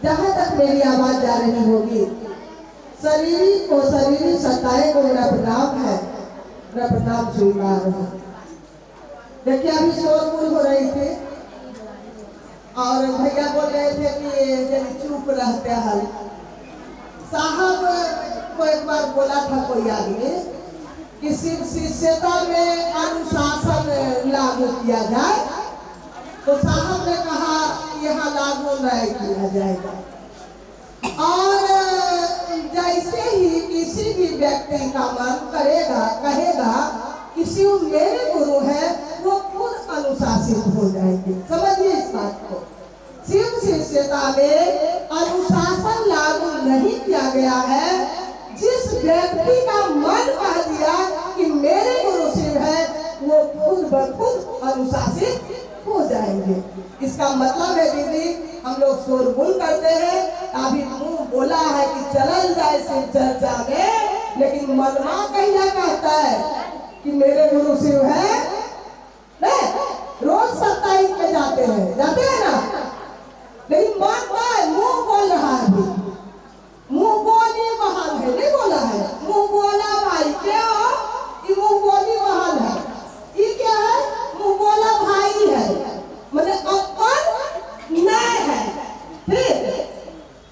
जहाँ तक मेरी आवाज जा रही होगी, शरीरी सत्ताएं को मेरा प्रणाम है, मेरा प्रणाम स्वीकार है। देखिए अभी शोरगुल हो रही थी और भैया बोल रहे थे कि जब चुप रहते हैं। साहब को एक बार बोला था कोई आदमी कि शिष्यता में अनुशासन लागू किया जाए, तो साहब ने कहा यहाँ लागू नहीं किया जाएगा। और जैसे ही किसी भी व्यक्ति का मन कहेगा कि शिव मेरे गुरु है, वो खुद अनुशासित हो जाएंगे। समझिए इस बात को। शिव शिष्यता में अनुशासन लागू नहीं किया गया है। जिस व्यक्ति का मन कह दिया कि मेरे गुरु शिव है, वो खुद ब खुद अनुशासित हो जाएंगे। इसका मतलब है दीदी, हम लोग शोरगुल करते हैं, अभी मुंह बोला है कि चलल जाए शिव चर्चा में, लेकिन मनमा कहिया कहता है कि मेरे गुरु शिव है। नहीं, रोज 27 में जाते हैं ना, लेकिन मुंह बोल रहा है। मुंह बोली बहाल है, नहीं बोला है मुंह बोला भाई। क्या ये मुंह बोली बहाल है? ये क्या है? मुंह बोला भाई है, मतलब अपन नहीं है। ठीक,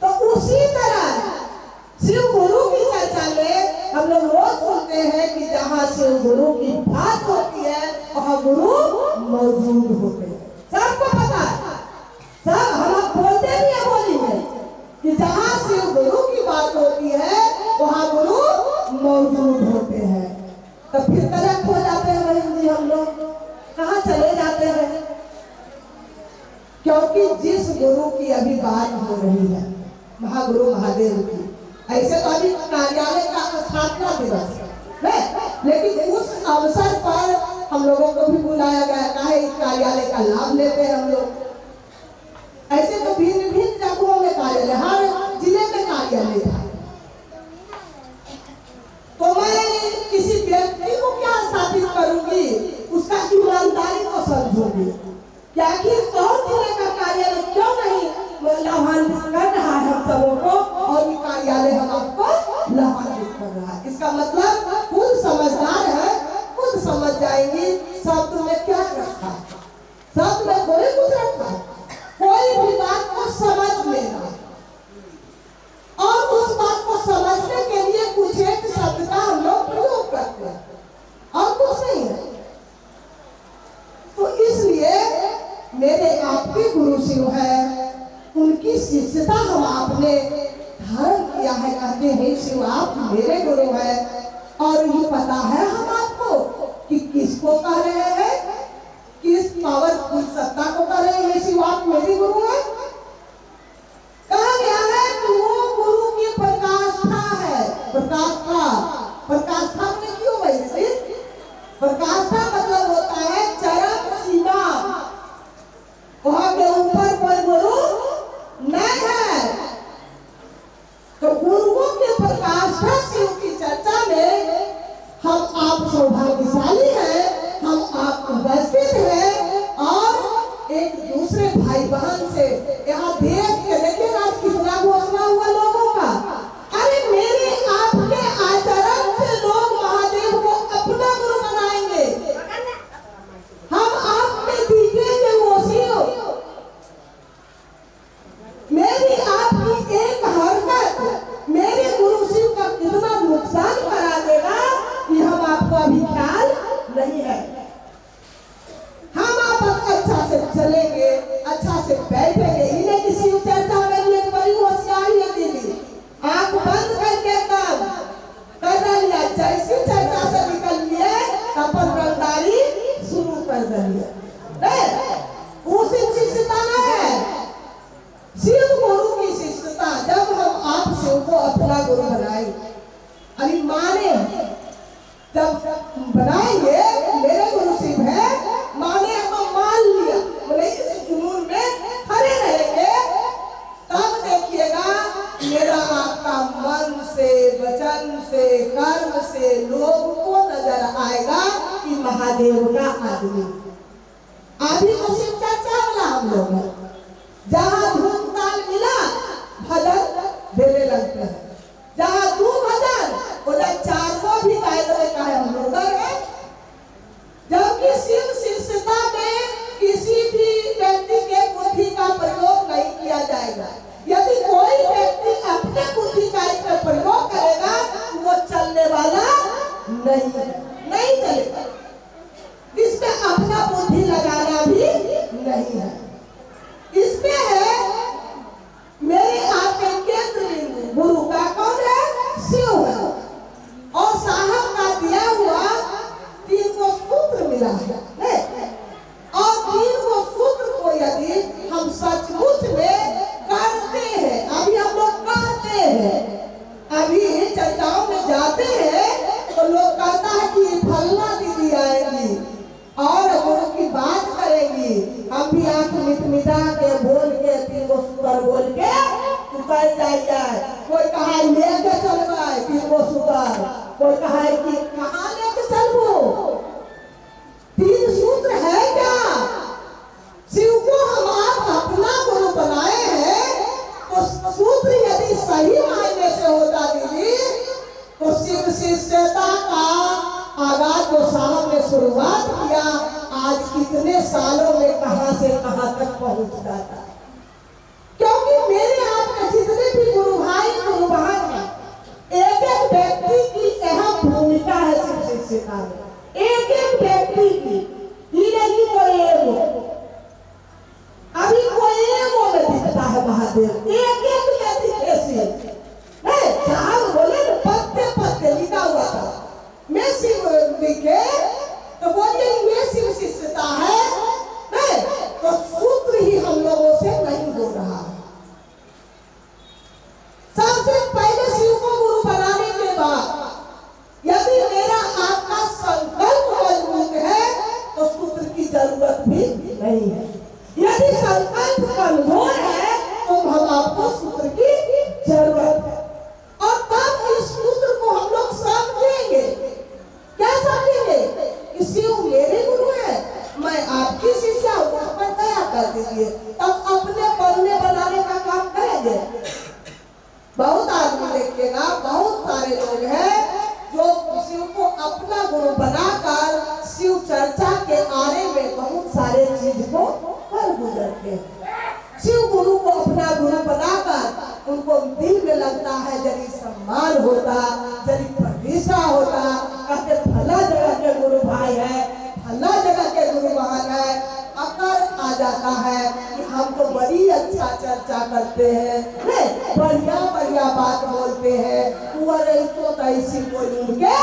तो उसी तरह शिव गुरु की चर्चा में हम लोग रोज सुनते हैं कि जहाँ शिव गुरु की बात होती है वहाँ गुरु मौजूद होते हैं। सबको पता है, सब हम बोलते भी है बोली में कि जहाँ शिव गुरु की बात होती है वहाँ गुरु मौजूद होते हैं। तो फिर कलक हो जाते हैं बहन जी, हम लोग कहाँ चले जाते हैं? क्योंकि जिस गुरु की अभी बात हो रही है, महागुरु महादेव की, ऐसे तो अभी कार्यालय का स्थापना दिवस है, लेकिन उस अवसर पर हम लोगों को भी बुलाया गया है। इस कार्यालय का लाभ लेते हैं हम लोग। ऐसे तो भिन्न भिन्न जगहों में कार्यालय, हर जिले में कार्यालय है। तो मैं किसी व्यक्ति को क्या स्थापित करूंगी, उसका ईमानदारी को समझूंगी। क्या कि कौन जिले का कार्यालय क्यों नहीं लाभान्वित कर रहा है हम सबों को, और ये कार्यालय हम आपको लाभान्वित कर रहा है। इसका मतलब खुद समझदार है, खुद समझ जाएंगे शब्द में क्या रखा, शब्द में कोई कुछ रखा, कोई भी बात को समझ लेना और उस बात को समझने के लिए कुछ एक शब्द का हम लोग प्रयोग करते हैं और कुछ नहीं है। तो इसलिए मेरे आपके गुरु शिव है, उनकी शिष्यता हम आपने धारण किया है। कहते हैं शिव आप मेरे गुरु है, और ये पता है हम आपको कि किसको कह रहे हैं, किस पावरफुल सत्ता को कह रहे हैं शिव आप मेरे गुरु है। कहा गया है कि वो गुरु की प्रकाष्ठा है। प्रकाष्ठा में क्यों भाई? प्रकाष्ठा मतलब होता है चरम सीमा, वहां के ऊपर कोई गुरु नहीं है। तो गुरुओं के प्रकाष्ठा शिव की चर्चा में हम आप सौभाग्यशाली हैं, हम आप उपस्थित हैं और एक दूसरे भाई बहन से यहाँ देख के देखिए आज कितना घोषणा हुआ लोगों का। अरे मेरे आपके आचरण से लोग महादेव को अपना गुरु बनाएंगे, हम आप में दिखेंगे वो शिव। मेरी आपकी एक हरकत मेरे गुरु शिव का कितना नुकसान करा देगा कि हम आपको अभी ख्याल नहीं है। हम आप अच्छा से चलेंगे, अच्छा से बैठेंगे, इन्हें की शिव चर्चा में लिए बड़ी होशियारी है दीदी। आंख बंद करके काम कर लिया, जैसी चर्चा से निकल लिए अपन रंगदारी शुरू कर दिया। उसी शिष्यता है शिव गुरु की शिष्यता। जब हम आप शिव को अपना गुरु बनाए, अरे माने जब बनाएंगे मेरे गुरु शिव है, माने हम मान लिया, बोले इस जुनून में खड़े रहेंगे, तब देखिएगा मेरा आपका मन से, वचन से, कर्म से लोग को नजर आएगा कि महादेव का आदमी। अभी तो शिव चर्चा वाला हम लोग है, जहाँ धूम ताल मिला सुपर बोल के उतर जाए। कोई कहा लेके चल गए 3 गो सुपर, कोई कहा कि कहाँ लेके चलबो। 3 सूत्र है क्या? शिव को हम अपना गुरु बनाए हैं तो सूत्र यदि सही मायने से होता दीदी तो शिव शिष्यता का आगाज जो साहब ने शुरुआत किया आज कितने सालों में कहां से कहां तक पहुंच जाता है। क्योंकि मेरे आपके जितने भी गुरु भाई गुरु बहन हैं, एक एक व्यक्ति की अहम भूमिका है शिव शिष्यता में। एक एक व्यक्ति की, ये नहीं कोई एगो, अभी कोई एगो में दिखता है महादेव, एक एक में दिखे शिव। नहीं साहब बोले ना पत्ते पत्ते लिखा हुआ था, मैं शिव दिखे तो बोलिए ये शिव शिष्यता है। नहीं तो सूत्र ही हम लोगों से नहीं हो रहा है। सबसे पहले शिव को गुरु बनाने के बाद यदि मेरा आपका संकल्प मजबूत है तो सूत्र की जरूरत भी नहीं है। यदि संकल्प कमजोर है तो हम आपको सूत्र की जरूरत है। और तब इस सूत्र को हम लोग समझेंगे। क्या समझेंगे? कि शिव मेरे गुरु है, मैं आपकी शिष्या हूं, उस पर दया कर दीजिए, तब अपने पढ़ने बनाने का काम करेंगे। बहुत आदमी देखिएगा, बहुत सारे लोग हैं जो शिव को अपना गुरु बनाकर शिव चर्चा के आने में बहुत सारे चीज को कर गुजरते हैं। शिव गुरु को अपना गुरु बनाकर उनको दिल में लगता है यदि सम्मान होता, यदि प्रतिष्ठा होता, कहते फला जगह के गुरु भाई है, फला जगह के गुरु बहन है, अकर आ जाता है कि हम तो बड़ी अच्छा चर्चा करते हैं, बढ़िया बढ़िया बात बोलते हैं, तो ऐसी बोल उनके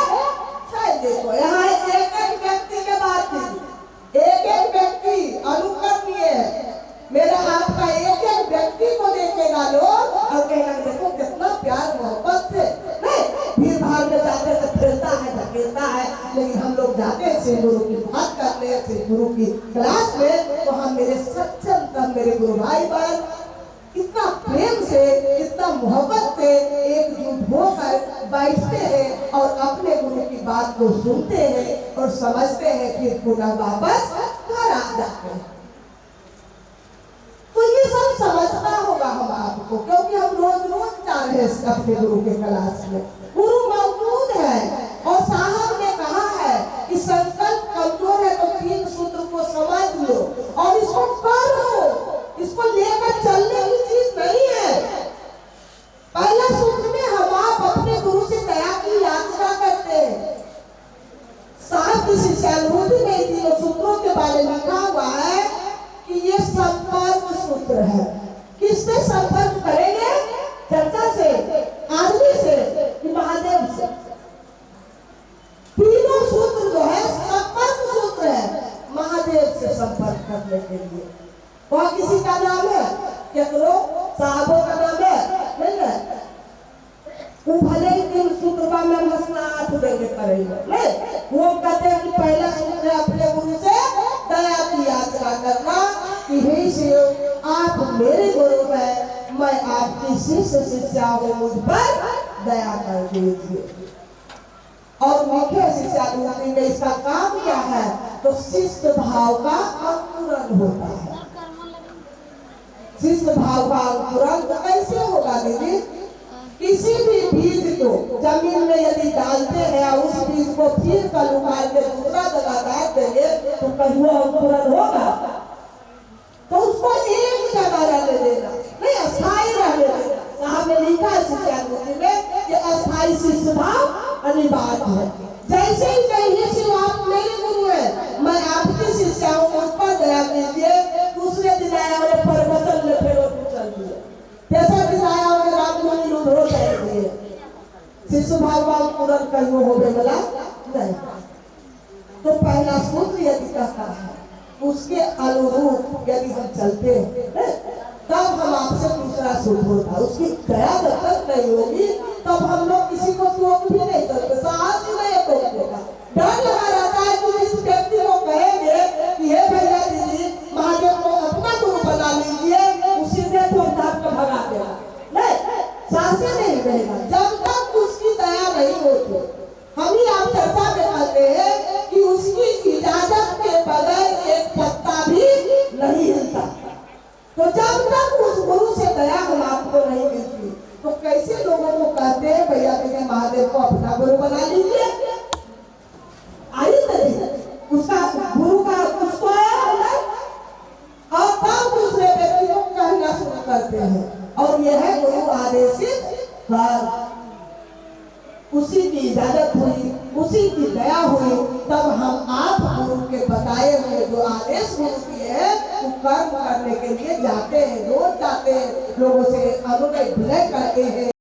शायद देखो यहाँ एक एक व्यक्ति के बात नहीं, एक एक व्यक्ति अनुकरणीय है। मेरा आपका एक एक व्यक्ति को देखेगा लोग और कहेगा देखो कितना प्यार मोहब्बत से, नहीं भीड़ भाड़ में जाते तो फिरता है धकेलता है, लेकिन हम लोग जाते हैं शिव गुरु की बात करने, शिव गुरु की क्लास में, तो हम मेरे सच्चन तब मेरे गुरु भाई बहन इतना प्रेम से इतना मोहब्बत से एकजुट होकर बैठते हैं और अपने गुरु की बात को सुनते हैं और समझते हैं, फिर पुनः वापस घर आ जाते हैं। तो ये सब समझना होगा हम आपको, क्योंकि हम रोज रोज जा रहे हैं अपने गुरु के क्लास में। गुरु मौजूद है और साहब ने कहा है कि संकल्प कमजोर है तो 3 सूत्र को समझ लो और इसको करो, इसको लेकर चलने की चीज नहीं है। पहला सूत्र में हम आप अपने गुरु से दया की याचना करते हैं। साहब की शिष्यानुभूति में 3 सूत्रों के बारे में लिखा हुआ है कि ये संपर्क सूत्र है। किससे संपर्क करेंगे? चर्चा से, आदमी से कि महादेव से। तीनों सूत्र जो है संपर्क सूत्र है, महादेव से संपर्क करने के लिए। वहाँ किसी का नाम है, केकरो साहबों का नाम है, नहीं है, वो भले ही 3 सूत्र में मसनात देंगे करेंगे, नहीं वो कहते हैं कि पहला सूत्र है अपने गुरु से दया की याचना करना कि हे शिव आप मेरे गुरु हैं, मैं आपकी शिष्य शिष्या हूँ, मुझ पर दया कर दीजिए। और मुख्य शिष्यानुभूति में इसका काम क्या है? तो शिष्य भाव का अंकुरण होता है। शिष्य भाव का अंकुरण तो कैसे होगा दीदी? किसी भी बीज को जमीन में यदि डालते हैं उस बीज को फिर कल उखाड़ के दूसरा जगह डाल देंगे तो कहीं वो अंकुरण होगा? तो उसको एक जगह रहने देना, नहीं अस्थायी रहने देना। साहब ने लिखा है शिष्यानुभूति में कि अस्थायी शिष्य भाव अनिवार्य है। जैसे ही कहिए शिव आप मेरे गुरु हैं, मैं आपकी शिष्या हूँ, मुझ पर दया कीजिए, दूसरे दिन आया वाले प्रवचन में फिर चल दिए, जैसा दिन आया वाले राममुनि लुधो जाएंगे, शिष्य भाव अंकुरण कहीं होने वाला नहीं। तो पहला सूत्र यदि कहता है उसके अनुरूप यदि हम चलते हैं तब हम आपसे दूसरा सूत्र होता, उसकी दया जब तक नहीं होगी तब हम लोग किसी को टोक भी नहीं सकते, साहस भी नहीं टोकेगा। डर लगा रहता है कि इस व्यक्ति को कहेंगे कि हे भैया दीदी महादेव को अपना गुरु बना लीजिए, उसी से तो आपका इजाजत हुई, उसी की दया हुई, तब हम आप गुरु के बताए हुए जो आदेश गुरु दिए वो कर्म करने के लिए जाते हैं, रोज जाते हैं, लोगों से अनुनय विनय करते हैं।